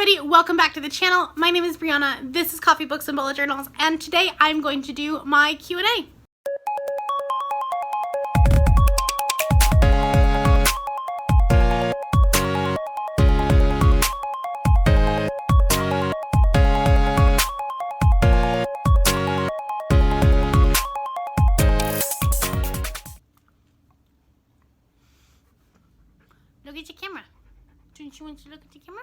everybody, welcome back to the channel. My name is Brianna, this is Coffee, Books, and Bullet Journals, and today I'm going to do my Q&A. Look at your camera. Don't you want to look at the camera?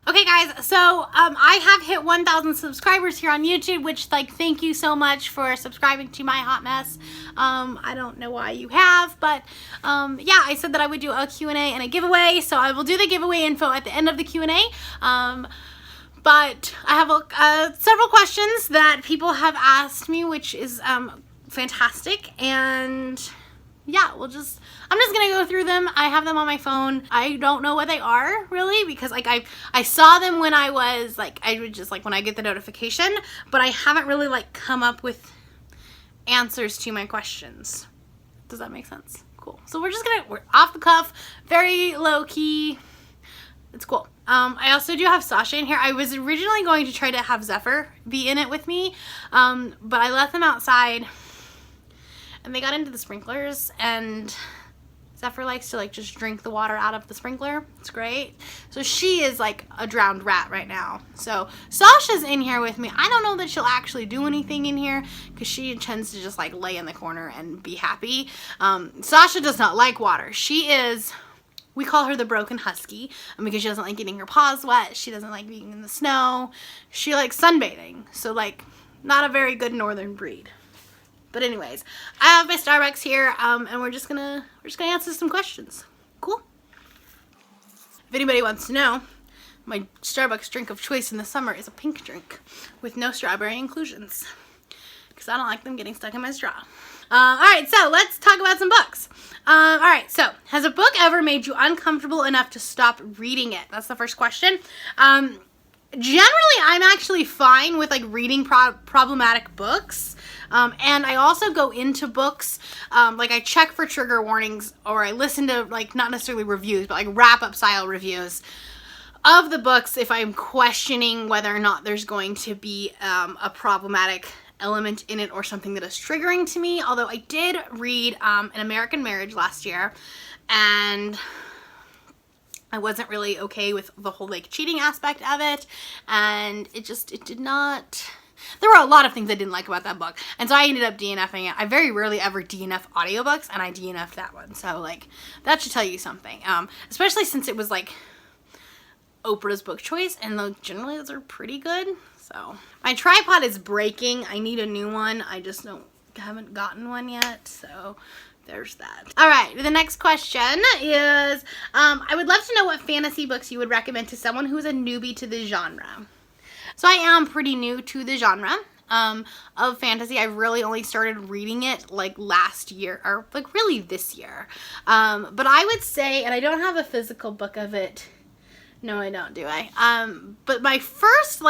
Okay guys, so I have hit 1,000 subscribers here on YouTube, which thank you so much for subscribing to my hot mess. I don't know why you have, but yeah, I said that I would do a Q&A and a giveaway, so I will do the giveaway info at the end of the Q&A. But I have several questions that people have asked me, which is fantastic, and yeah, I'm just gonna go through them. I have them on my phone. I don't know what they are really, because I saw them when I was I would just when I get the notification, but I haven't really come up with answers to my questions. Does that make sense? Cool. So we're off the cuff, very low key. It's cool. I also do have Sasha in here. I was originally going to try to have Zephyr be in it with me, but I left them outside and they got into the sprinklers, and Zephyr likes to just drink the water out of the sprinkler. It's great. So she is a drowned rat right now. So Sasha's in here with me. I don't know that she'll actually do anything in here because she tends to just lay in the corner and be happy. Sasha does not like water. We call her the broken husky because she doesn't like getting her paws wet. She doesn't like being in the snow. She likes sunbathing. So not a very good northern breed. But anyways, I have my Starbucks here, and we're just gonna answer some questions. Cool. If anybody wants to know, my Starbucks drink of choice in the summer is a pink drink with no strawberry inclusions, because I don't like them getting stuck in my straw. Alright, so let's talk about some books. Alright, so has a book ever made you uncomfortable enough to stop reading it? That's the first question. Generally, I'm actually fine with reading problematic books. And I also go into books, I check for trigger warnings, or I listen to not necessarily reviews, but wrap-up style reviews of the books if I'm questioning whether or not there's going to be a problematic element in it or something that is triggering to me. Although I did read An American Marriage last year, and I wasn't really okay with the whole cheating aspect of it, and it did not. There were a lot of things I didn't like about that book, and so I ended up DNFing it. I very rarely ever DNF audiobooks, and I DNF'd that one, so that should tell you something. Especially since it was Oprah's book choice, and generally those are pretty good. So my tripod is breaking. I need a new one. I just haven't gotten one yet, so there's that. All right, the next question is, I would love to know what fantasy books you would recommend to someone who is a newbie to the genre. So I am pretty new to the genre of fantasy. I really only started reading it last year, or really this year. But I would say, and I don't have a physical book of it. No, I don't, do I? But my first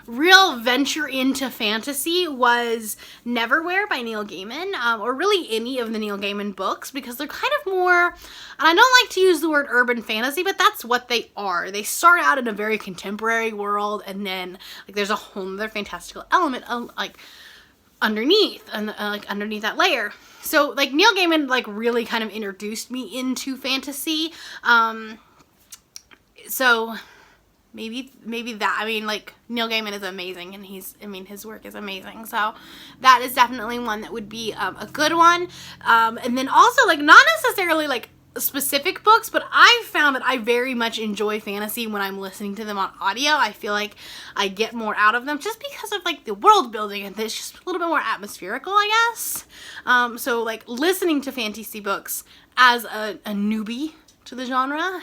real venture into fantasy was Neverwhere by Neil Gaiman, or really any of the Neil Gaiman books, because they're kind of more, and I don't like to use the word urban fantasy, but that's what they are. They start out in a very contemporary world, and then there's a whole other fantastical element underneath, and underneath that layer. So Neil Gaiman really kind of introduced me into fantasy. So maybe that, Neil Gaiman is amazing, and his work is amazing. So that is definitely one that would be a good one. And then also not necessarily specific books, but I've found that I very much enjoy fantasy when I'm listening to them on audio. I feel like I get more out of them just because of the world building, and it's just a little bit more atmospherical, I guess. So listening to fantasy books as a newbie to the genre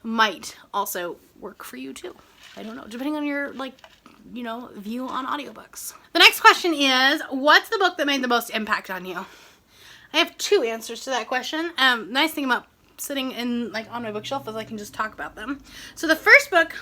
might also work for you too. I don't know, depending on your view on audiobooks. The next question is, what's the book that made the most impact on you? I have two answers to that question. Nice thing about sitting in on my bookshelf is I can just talk about them. So the first book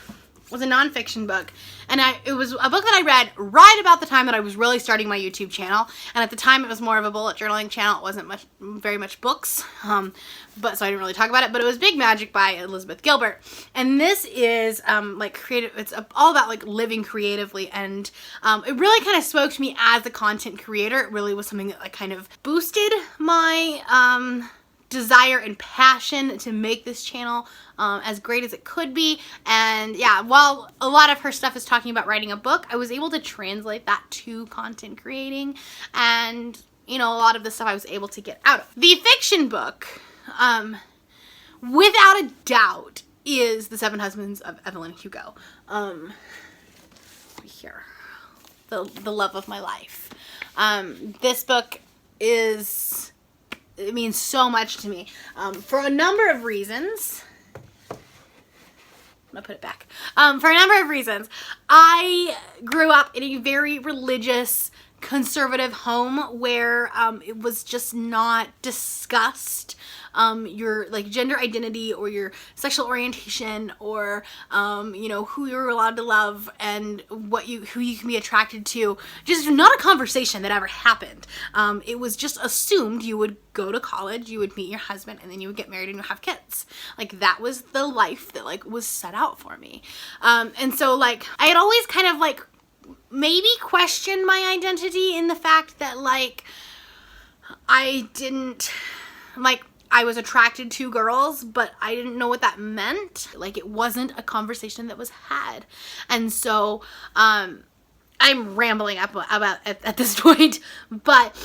was a nonfiction book, and it was a book that I read right about the time that I was really starting my YouTube channel, and at the time it was more of a bullet journaling channel. It wasn't very much books, but so I didn't really talk about it, but it was Big Magic by Elizabeth Gilbert, and this is like creative. It's all about like living creatively, and it really kind of spoke to me as a content creator. It really was something that like kind of boosted my desire and passion to make this channel as great as it could be. And yeah, while a lot of her stuff is talking about writing a book, I was able to translate that to content creating, and you know, a lot of the stuff I was able to get out of. The fiction book, without a doubt, is The 7 Husbands of Evelyn Hugo. Here, the love of my life. This book it means so much to me for a number of reasons. I'm gonna put it back. For a number of reasons. I grew up in a very religious, conservative home where it was just not discussed. Your like gender identity or your sexual orientation, or you know, who you're allowed to love and who you can be attracted to. Just not a conversation that ever happened. It was just assumed you would go to college, you would meet your husband, and then you would get married and you have kids. Like that was the life that like was set out for me. And so like I had always kind of like maybe questioned my identity in the fact that like I was attracted to girls, but I didn't know what that meant. Like it wasn't a conversation that was had. And so I'm rambling about at this point, but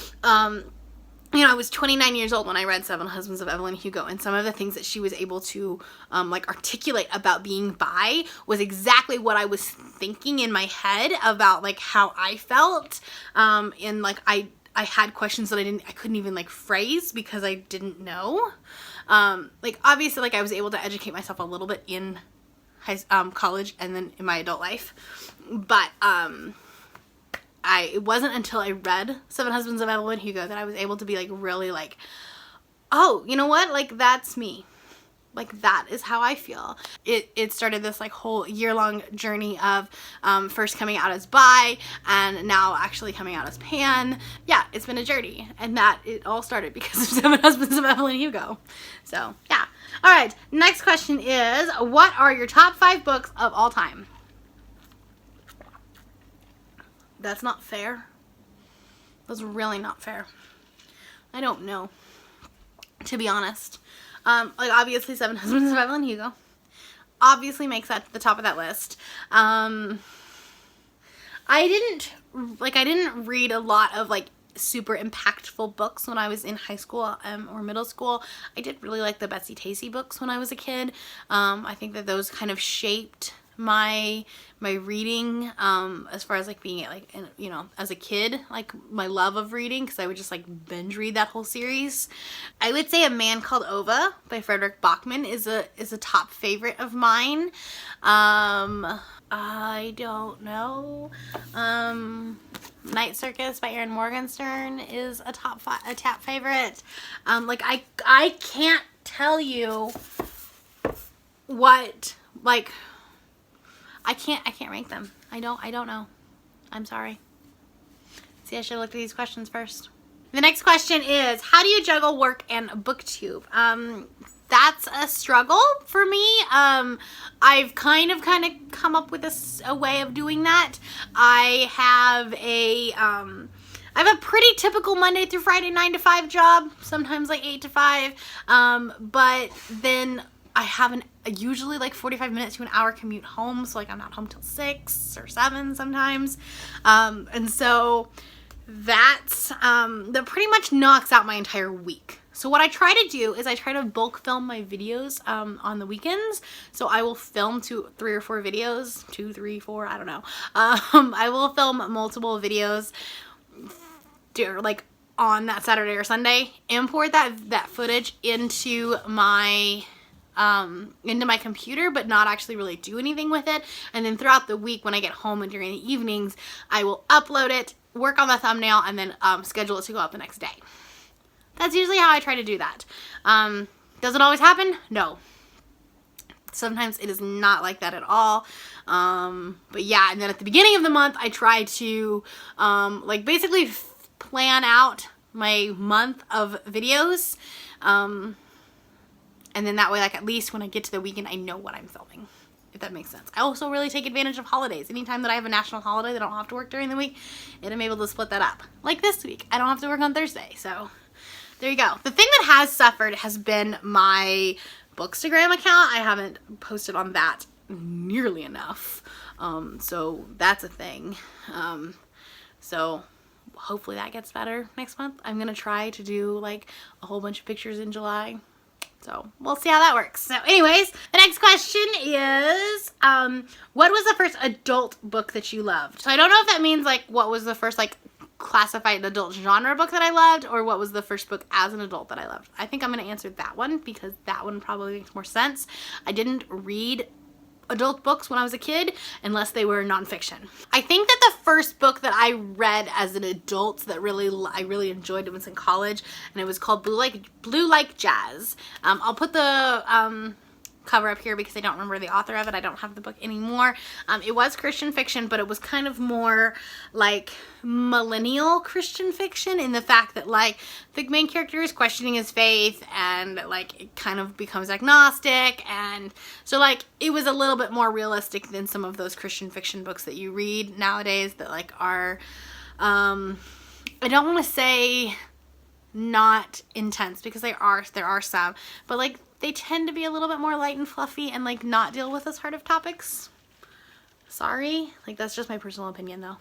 you know, I was 29 years old when I read 7 Husbands of Evelyn Hugo, and some of the things that she was able to like articulate about being bi was exactly what I was thinking in my head about like how I felt. And like I had questions that I couldn't even like phrase because I didn't know. Like obviously like I was able to educate myself a little bit in college and then in my adult life, but it wasn't until I read 7 Husbands of Evelyn Hugo that I was able to be like really like, oh, you know what? Like that's me. Like that is how I feel. It started this like whole year-long journey of first coming out as bi and now actually coming out as pan. Yeah, it's been a journey, and that it all started because of 7 Husbands of Evelyn Hugo. So yeah. All right. Next question is, what are your top 5 books of all time? That's not fair. That's really not fair. I don't know, to be honest. Like obviously 7 Husbands of Evelyn Hugo obviously makes that the top of that list. I didn't read a lot of like super impactful books when I was in high school or middle school. I did really like the Betsy Tacy books when I was a kid. I think that those kind of shaped my reading as far as like being like, you know, as a kid, like my love of reading, because I would just like binge read that whole series. I would say A Man Called Ova by Frederick Bachman is a top favorite of mine. I don't know. Night Circus by Erin Morgenstern is a top favorite. Like I can't tell you what, like, I can't rank them. I don't know. I'm sorry. See, I should have looked at these questions first. The next question is, how do you juggle work and Booktube? That's a struggle for me. I've kind of come up with a way of doing that. I have a pretty typical Monday through Friday 9 to 5 job, sometimes like 8 to 5. But then I have usually like 45 minutes to an hour commute home, so like I'm not home till 6 or 7 sometimes. And so that's that pretty much knocks out my entire week. So what I try to do is I try to bulk film my videos on the weekends. So I will film 2, 3 or 4 videos, 2, 3, 4, I don't know. I will film multiple videos like on that Saturday or Sunday, import that footage into my computer, but not actually really do anything with it. And then throughout the week when I get home and during the evenings, I will upload it, work on the thumbnail, and then schedule it to go up the next day. That's usually how I try to do that. Does it always happen? No. Sometimes it is not like that at all. But yeah, and then at the beginning of the month, I try to like basically plan out my month of videos. And then that way, like, at least when I get to the weekend, I know what I'm filming, if that makes sense. I also really take advantage of holidays. Anytime that I have a national holiday that I don't have to work during the week, and I'm able to split that up. Like this week, I don't have to work on Thursday, so there you go. The thing that has suffered has been my Bookstagram account. I haven't posted on that nearly enough, so that's a thing. So hopefully that gets better next month. I'm gonna try to do like a whole bunch of pictures in July. So we'll see how that works. So anyways, the next question is, what was the first adult book that you loved? So I don't know if that means like what was the first like classified adult genre book that I loved, or what was the first book as an adult that I loved. I think I'm going to answer that one because that one probably makes more sense. I didn't read adult books when I was a kid unless they were nonfiction. I think that the first book that I read as an adult that I really enjoyed, it was in college, and it was called Blue Like Jazz. I'll put the cover up here because I don't remember the author of it. I don't have the book anymore. It was Christian fiction, but it was kind of more like millennial Christian fiction in the fact that like the main character is questioning his faith and like it kind of becomes agnostic, and so like it was a little bit more realistic than some of those Christian fiction books that you read nowadays that like are I don't want to say not intense because there are some, but like they tend to be a little bit more light and fluffy and like not deal with as hard of topics. Sorry, like that's just my personal opinion though.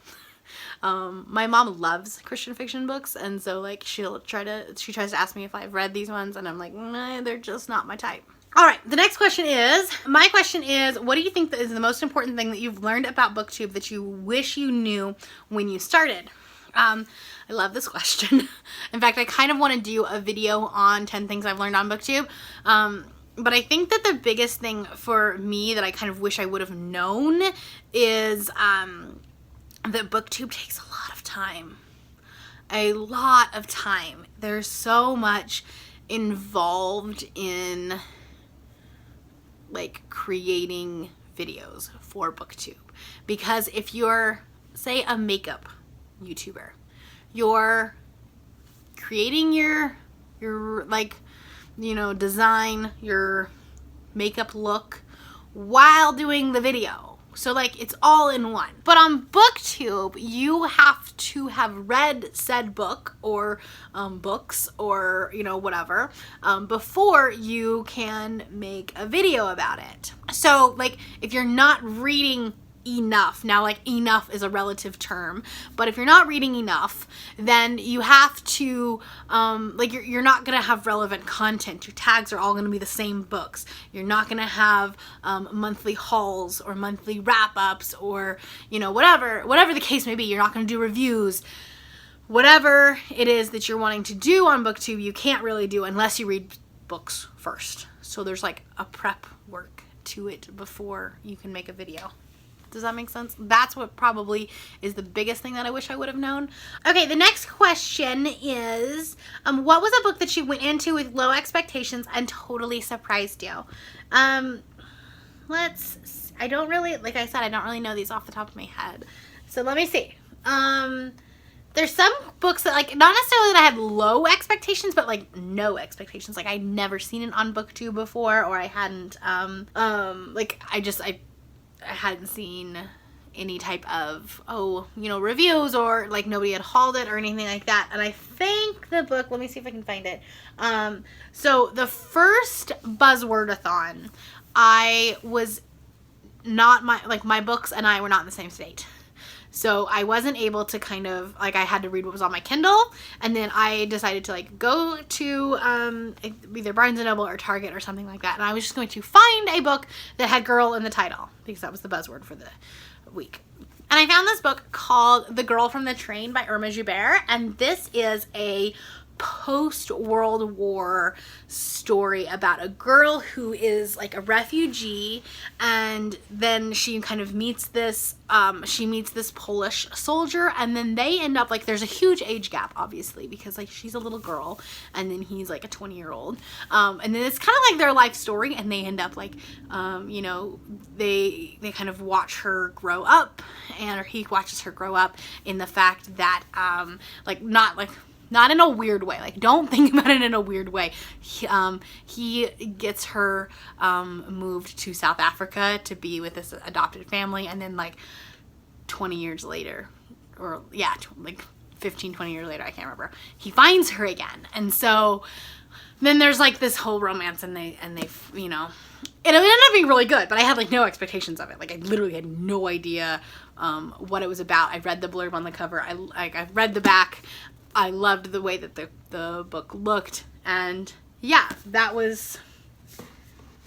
My mom loves Christian fiction books, and so like she tries to ask me if I've read these ones, and I'm like, nah, they're just not my type. All right, the next question is, my question is, what do you think that is the most important thing that you've learned about Booktube that you wish you knew when you started? I love this question. In fact, I kind of want to do a video on 10 things I've learned on Booktube. But I think that the biggest thing for me that I kind of wish I would have known is that Booktube takes a lot of time. A lot of time. There's so much involved in like creating videos for Booktube. Because if you're, say, a makeup YouTuber, you're creating your like, you know, design, your makeup look while doing the video. So like it's all in one. But on Booktube, you have to have read said book or books or, you know, whatever, before you can make a video about it. So like if you're not reading enough, now like enough is a relative term, but if you're not reading enough, then you have to like you're not gonna have relevant content. Your tags are all gonna be the same books. You're not gonna have monthly hauls or monthly wrap-ups or, you know, whatever the case may be. You're not gonna do reviews. Whatever it is that you're wanting to do on Booktube, you can't really do unless you read books first. So there's like a prep work to it before you can make a video. Does that make sense? That's what probably is the biggest thing that I wish I would have known. Okay, the next question is, what was a book that you went into with low expectations and totally surprised you? I don't really, like I said, I don't really know these off the top of my head. So let me see. There's some books that like, not necessarily that I had low expectations, but like no expectations. Like I'd never seen it on Booktube before, or I hadn't, like I hadn't seen any type of, reviews, or like nobody had hauled it or anything like that. And I think the book, let me see if I can find it. So the first Buzzwordathon, I was not, my books and I were not in the same state. So I wasn't able to kind of, like, I had to read what was on my Kindle, and then I decided to, like, go to either Barnes & Noble or Target or something like that, and I was just going to find a book that had girl in the title, because that was the buzzword for the week. And I found this book called The Girl from the Train by Irma Joubert, and this is a post-World War story about a girl who is like a refugee, and then she kind of meets this Polish soldier, and then they end up like, there's a huge age gap obviously because like she's a little girl and then he's like a 20-year-old, and then it's kind of like their life story, and they end up like you know, they kind of watch her grow up, or he watches her grow up in the fact that not in a weird way. Like, don't think about it in a weird way. He gets her moved to South Africa to be with this adopted family, and then like 20 years later, or yeah, like 15, 20 years later, I can't remember, he finds her again. And so then there's like this whole romance, and they you know, it ended up being really good, but I had like no expectations of it. Like, I literally had no idea what it was about. I read the blurb on the cover. I read the back. I loved the way that the book looked, and yeah, that was,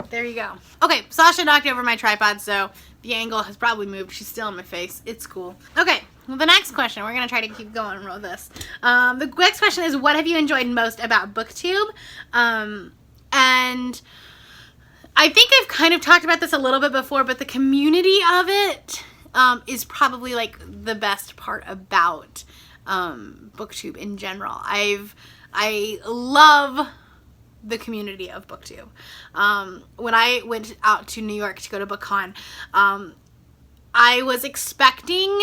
there you go. Okay, Sasha knocked over my tripod, so the angle has probably moved. She's still in my face. It's cool. Okay, well, the next question, we're going to try to keep going with this. The next question is, what have you enjoyed most about Booktube? And I think I've kind of talked about this a little bit before, but the community of it is probably like the best part about Booktube in general. I love the community of Booktube. When I went out to New York to go to BookCon, I was expecting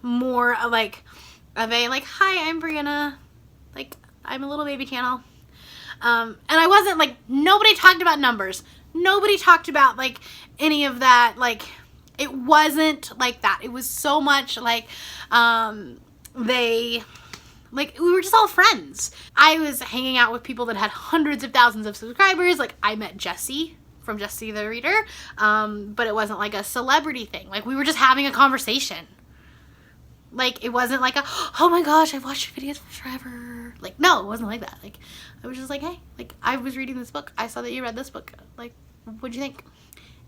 more of a hi, I'm Brianna, like, I'm a little baby channel. And I wasn't like, nobody talked about numbers. Nobody talked about like any of that. Like, it wasn't like that. It was so much like, we were just all friends. I was hanging out with people that had hundreds of thousands of subscribers. Like, I met Jessie from Jessie the Reader, but it wasn't like a celebrity thing. Like, we were just having a conversation. Like, it wasn't like oh my gosh, I've watched your videos forever. Like, no, it wasn't like that. Like, I was just like, hey, like, I was reading this book. I saw that you read this book. Like, what'd you think?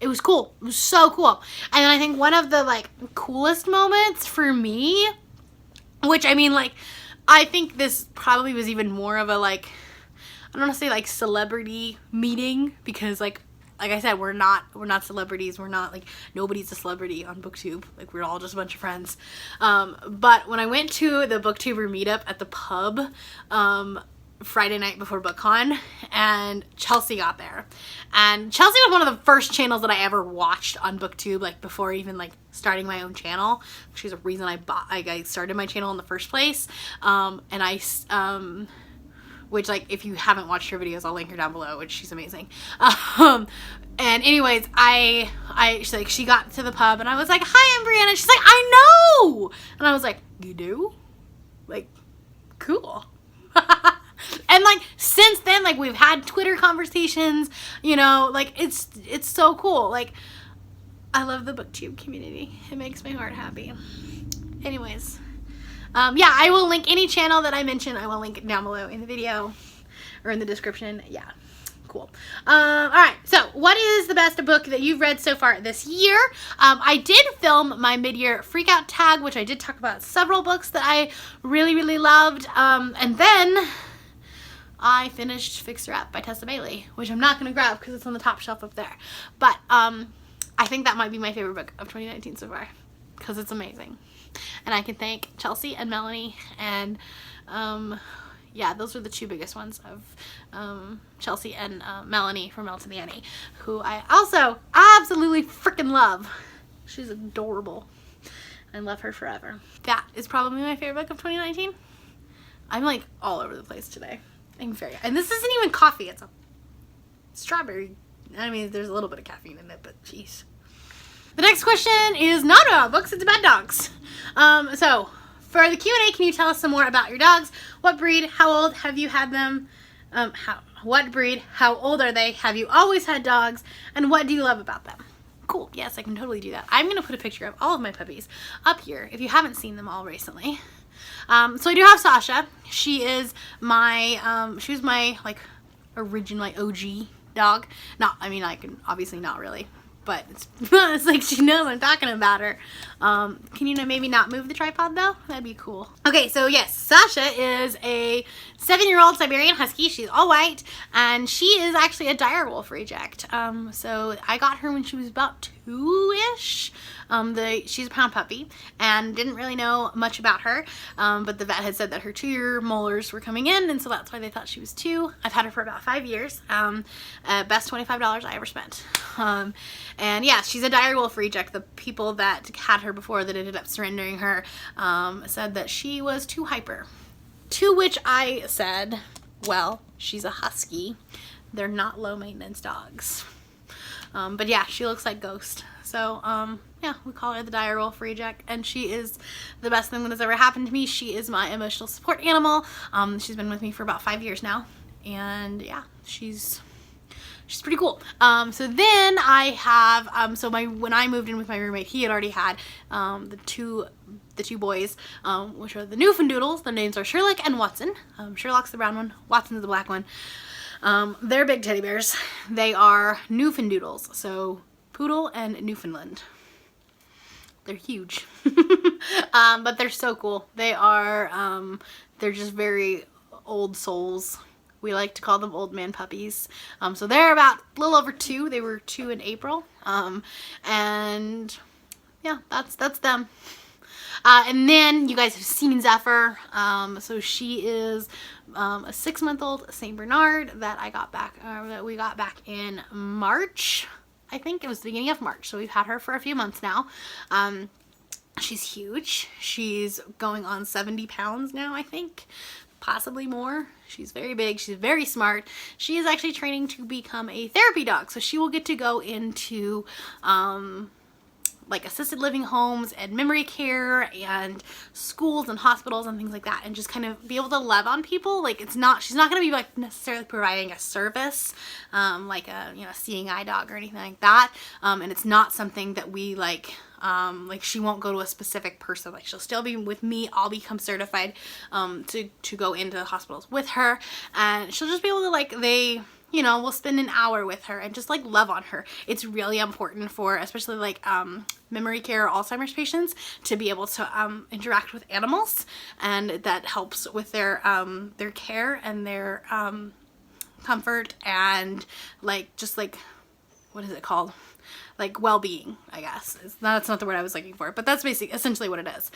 It was cool. It was so cool. And then I think one of the like coolest moments for me, which I mean, like, I think this probably was even more of a like, I don't want to say like celebrity meeting, because like I said, we're not celebrities. We're not like, nobody's a celebrity on Booktube. Like, we're all just a bunch of friends. But when I went to the Booktuber meetup at the pub, Friday night before BookCon, and Chelsea got there, and Chelsea was one of the first channels that I ever watched on Booktube, like before even like starting my own channel. She's a reason I started my channel in the first place. And which, like, if you haven't watched her videos, I'll link her down below, which she's amazing. And anyways, she got to the pub, and I was like, hi, I'm Brianna. She's like, I know. And I was like, you do? Like, cool. And like, since then, like, we've had Twitter conversations, you know, like, it's so cool. Like, I love the Booktube community. It makes my heart happy. Anyways, yeah, I will link any channel that I mention. I will link it down below in the video or in the description. Yeah, cool. All right, so what is the best book that you've read so far this year? I did film my mid-year freakout tag, which I did talk about several books that I really, really loved. And then I finished Fixer Up by Tessa Bailey, which I'm not going to grab because it's on the top shelf up there. But I think that might be my favorite book of 2019 so far, because it's amazing. And I can thank Chelsea and Melanie, and yeah, those are the two biggest ones of Chelsea and Melanie from Mel to the Annie, who I also absolutely freaking love. She's adorable. I love her forever. That is probably my favorite book of 2019. I'm like all over the place today. And this isn't even coffee, it's a strawberry. I mean, there's a little bit of caffeine in it, but jeez. The next question is not about books, it's about dogs. So for the Q&A, can you tell us some more about your dogs? What breed? How old? Have you had them? What breed? How old are they? Have you always had dogs? And what do you love about them? Cool. Yes, I can totally do that. I'm going to put a picture of all of my puppies up here if you haven't seen them all recently. So I do have Sasha. She is my, she was my, like, original, my OG dog. Not, I mean, obviously not really. but it's like she knows I'm talking about her. Can you maybe not move the tripod though? That'd be cool. Okay, so yes, Sasha is a 7-year-old Siberian Husky. She's all white, and she is actually a direwolf reject. So I got her when she was about 2-ish. She's a pound puppy, and didn't really know much about her, but the vet had said that her 2-year molars were coming in, and so that's why they thought she was 2. I've had her for about 5 years. Best $25 I ever spent. And yeah, she's a direwolf reject. The people that had her before that ended up surrendering her said that she was too hyper. To which I said, well, she's a husky. They're not low maintenance dogs. But yeah, she looks like Ghost. So, yeah, we call her the direwolf reject, and she is the best thing that has ever happened to me. She is my emotional support animal. She's been with me for about 5 years now, and yeah, she's pretty cool. So then I have, when I moved in with my roommate, he had already had, the two boys, which are the Newfoundlanders. Their names are Sherlock and Watson. Sherlock's the brown one, Watson's the black one. They're big teddy bears. They are Newfoundlanders, so Poodle and Newfoundland. They're huge. But they're so cool. They are, they're just very old souls. We like to call them old man puppies. So they're about a little over 2. They were 2 in April. And yeah, that's them. And then you guys have seen Zephyr. So she is a 6-month-old Saint Bernard that I got back, that we got back in March. I think it was the beginning of March. So we've had her for a few months now. She's huge. She's going on 70 pounds now, I think. Possibly more. She's very big. She's very smart. She is actually training to become a therapy dog. So she will get to go into like assisted living homes and memory care and schools and hospitals and things like that, and just kind of be able to love on people. Like she's not going to be like necessarily providing a service, like a, seeing eye dog or anything like that. And it's not something that we like she won't go to a specific person. Like she'll still be with me. I'll become certified, to go into hospitals with her, and she'll just be able to we'll spend an hour with her and just like love on her. It's really important for especially like memory care or Alzheimer's patients to be able to interact with animals, and that helps with their care and their comfort and what is it called? Like well-being, I guess. That's not the word I was looking for, but that's essentially what it is.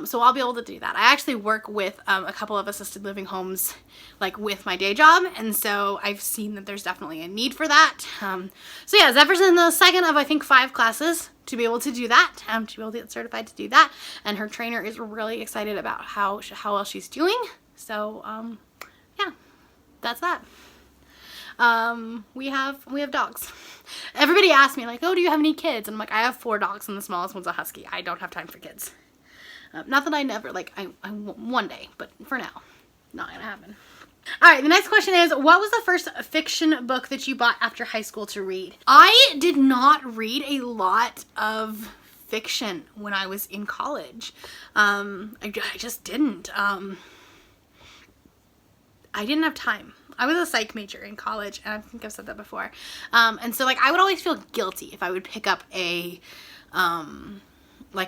So I'll be able to do that. I actually work with a couple of assisted living homes, like with my day job, and so I've seen that there's definitely a need for that. So yeah, Zephyr's in the second of I think 5 classes to be able to do that, to be able to get certified to do that, and her trainer is really excited about how well she's doing. So yeah, that's that. We have dogs. Everybody asks me like, oh, do you have any kids? And I'm like, I have 4 dogs and the smallest one's a husky. I don't have time for kids. Not that I never, I one day, but for now, not gonna happen. All right, the next question is, what was the first fiction book that you bought after high school to read? I did not read a lot of fiction when I was in college. I just didn't. I didn't have time. I was a psych major in college, and I think I've said that before. And so I would always feel guilty if I would pick up a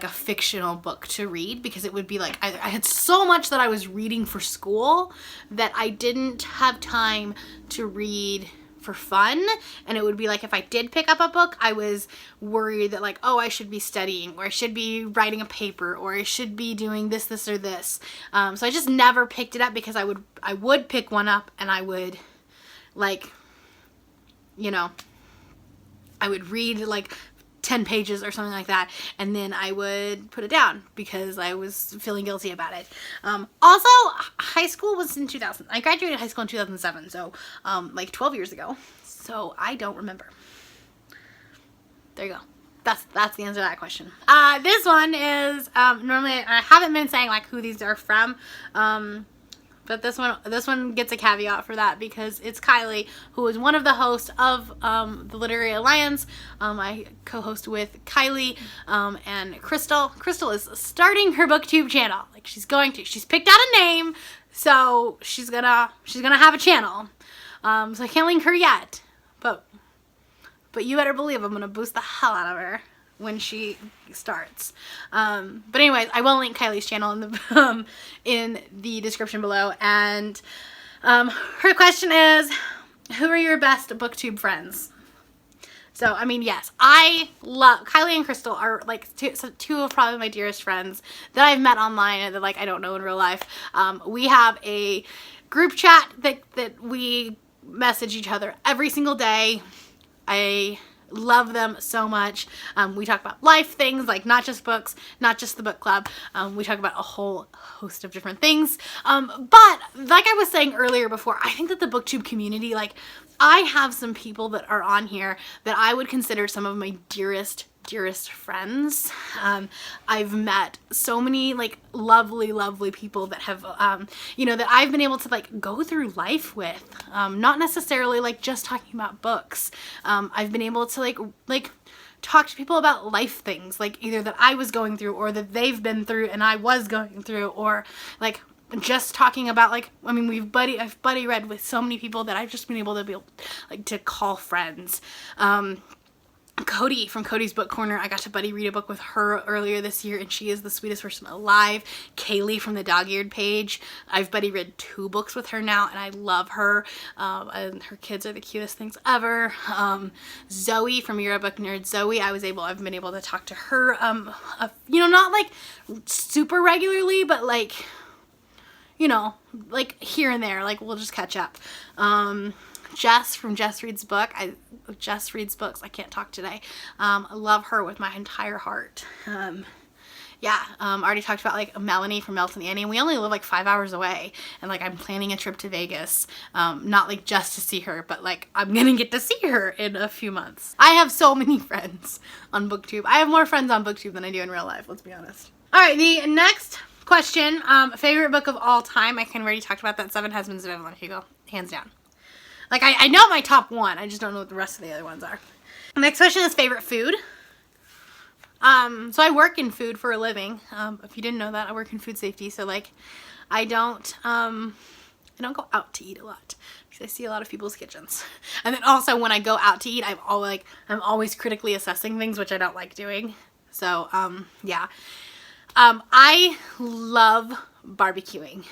fictional book to read, because it would be like, I had so much that I was reading for school that I didn't have time to read for fun. And it would be like, if I did pick up a book, I was worried that like, oh, I should be studying, or I should be writing a paper, or I should be doing this or this. So I just never picked it up, because I would pick one up and I would I would read like 10 pages or something like that, and then I would put it down because I was feeling guilty about it. Also, high school was in 2000. I graduated high school in 2007, so 12 years ago. So I don't remember. There you go. That's the answer to that question. This one is normally I haven't been saying like who these are from. But this one gets a caveat for that, because it's Kylie, who is one of the hosts of the Literary Alliance. I co-host with Kylie and Crystal. Crystal is starting her Booktube channel. She's picked out a name, so she's gonna have a channel. So I can't link her yet, but but you better believe I'm gonna boost the hell out of her when she starts. But anyways, I will link Kylie's channel in the description below. And her question is, who are your best Booktube friends? So, I mean, yes, I love Kylie and Crystal are like two of probably my dearest friends that I've met online and that like I don't know in real life. We have a group chat that we message each other every single day. I love them so much. We talk about life things, like not just books, not just the book club. We talk about a whole host of different things. But like I was saying earlier before, I think that the Booktube community, like I have some people that are on here that I would consider some of my dearest friends. I've met so many like lovely people that have you know, that I've been able to like go through life with, not necessarily like just talking about books. I've been able to like talk to people about life things, like either that I was going through or that they've been through and I was going through, or like just talking about like, I mean, I've buddy read with so many people that I've just been able to call friends. Cody from Cody's Book Corner, I got to buddy read a book with her earlier this year and she is the sweetest person alive. Kaylee from the Dog-Eared page, I've buddy read 2 books with her now and I love her. And her kids are the cutest things ever. Zoe from You're a Book Nerd, Zoe, I've been able to talk to her, you know, not like super regularly, but like, you know, like here and there, like we'll just catch up. Jess from Jess Reads Books, I can't talk today. I love her with my entire heart. Yeah, already talked about like Melanie from Melt and Annie, and we only live like 5 hours away, and like I'm planning a trip to Vegas, not like just to see her, but like I'm gonna get to see her in a few months. I have so many friends on Booktube. I have more friends on Booktube than I do in real life, let's be honest. All right, the next question, favorite book of all time. I kind of already talked about that, Seven Husbands of Evelyn Hugo, hands down. Like, I know my top 1. I just don't know what the rest of the other ones are. The next question is favorite food. So I work in food for a living. If you didn't know that, I work in food safety. So, like, I don't go out to eat a lot because I see a lot of people's kitchens. And then also when I go out to eat, I'm always critically assessing things, which I don't like doing. So, yeah. I love barbecuing.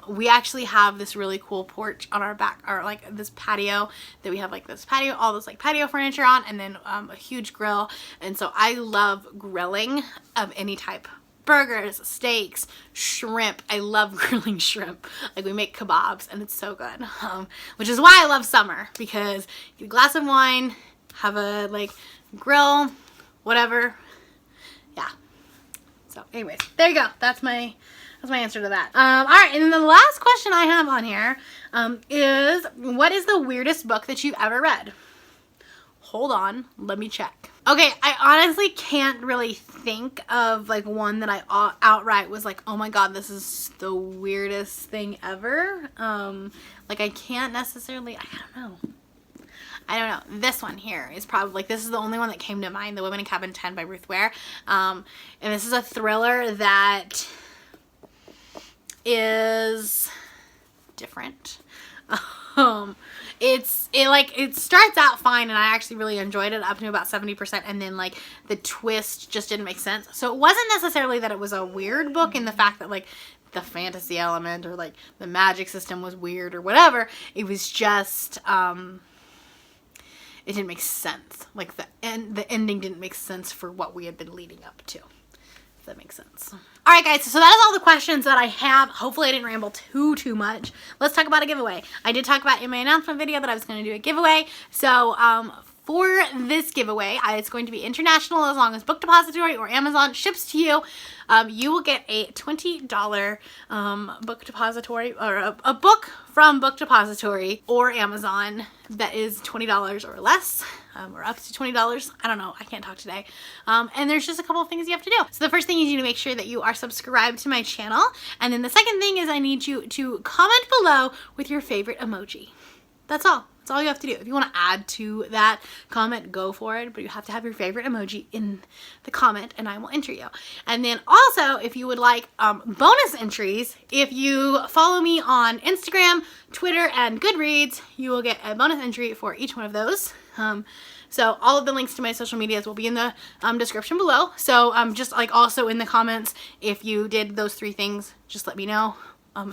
We actually have this really cool porch on our back, or like this patio that we have, like this patio, all this like patio furniture on, and then a huge grill. And so I love grilling of any type. Burgers, steaks, shrimp. I love grilling shrimp. Like we make kebabs and it's so good. Which is why I love summer, because you get a glass of wine, have a like grill, whatever. Yeah. So anyways, there you go. That's my answer to that. All right, and then the last question I have on here is, what is the weirdest book that you've ever read? Hold on, let me check. Okay, I honestly can't really think of like one that I outright was like, oh my god, this is the weirdest thing ever. Like I can't necessarily, I don't know. This one here is probably, like, this is the only one that came to mind, The Women in Cabin 10 by Ruth Ware. And this is a thriller that is different. It starts out fine, and I actually really enjoyed it up to about 70%, and then like the twist just didn't make sense. So it wasn't necessarily that it was a weird book in the fact that like the fantasy element or like the magic system was weird or whatever. It was just it didn't make sense. Like the ending didn't make sense for what we had been leading up to. If that makes sense. Alright guys, so that is all the questions that I have. Hopefully I didn't ramble too much. Let's talk about a giveaway. I did talk about in my announcement video that I was going to do a giveaway. So for this giveaway, it's going to be international as long as Book Depository or Amazon ships to you. You will get a $20 Book Depository, or a book from Book Depository or Amazon that is $20 or less, or up to $20. I don't know. I can't talk today. And there's just a couple of things you have to do. So the first thing is you need to make sure that you are subscribed to my channel. And then the second thing is I need you to comment below with your favorite emoji. That's all. That's all you have to do. If you want to add to that comment, go for it. But you have to have your favorite emoji in the comment and I will enter you. And then also, if you would like bonus entries, if you follow me on Instagram, Twitter, and Goodreads, you will get a bonus entry for each one of those. So all of the links to my social medias will be in the description below. So just like also in the comments, if you did those 3 things, just let me know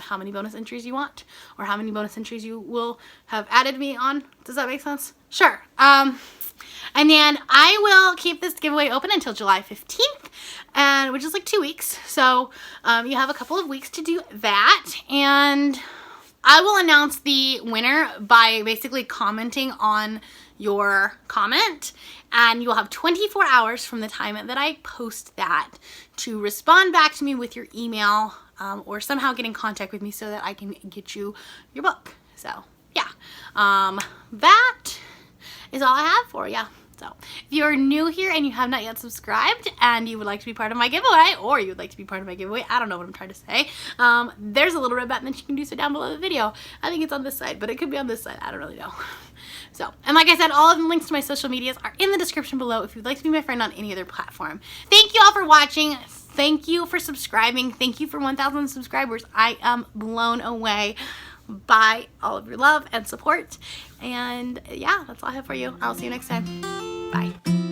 how many bonus entries you want, or how many bonus entries you will have added me on. Does that make sense? Sure. And then I will keep this giveaway open until July 15th, and which is like 2 weeks. So you have a couple of weeks to do that, and I will announce the winner by basically commenting on your comment, and you'll have 24 hours from the time that I post that to respond back to me with your email, or somehow get in contact with me so that I can get you your book. So yeah, that is all I have for you. So if you're new here and you have not yet subscribed and you would like to be part of my giveaway, or you would like to be part of my giveaway, I don't know what I'm trying to say, there's a little red button that you can do so down below the video. I think it's on this side, but it could be on this side. I don't really know. So, and like I said, all of the links to my social medias are in the description below if you'd like to be my friend on any other platform. Thank you all for watching. Thank you for subscribing. Thank you for 1,000 subscribers. I am blown away by all of your love and support. And yeah, that's all I have for you. I'll see you next time. Bye.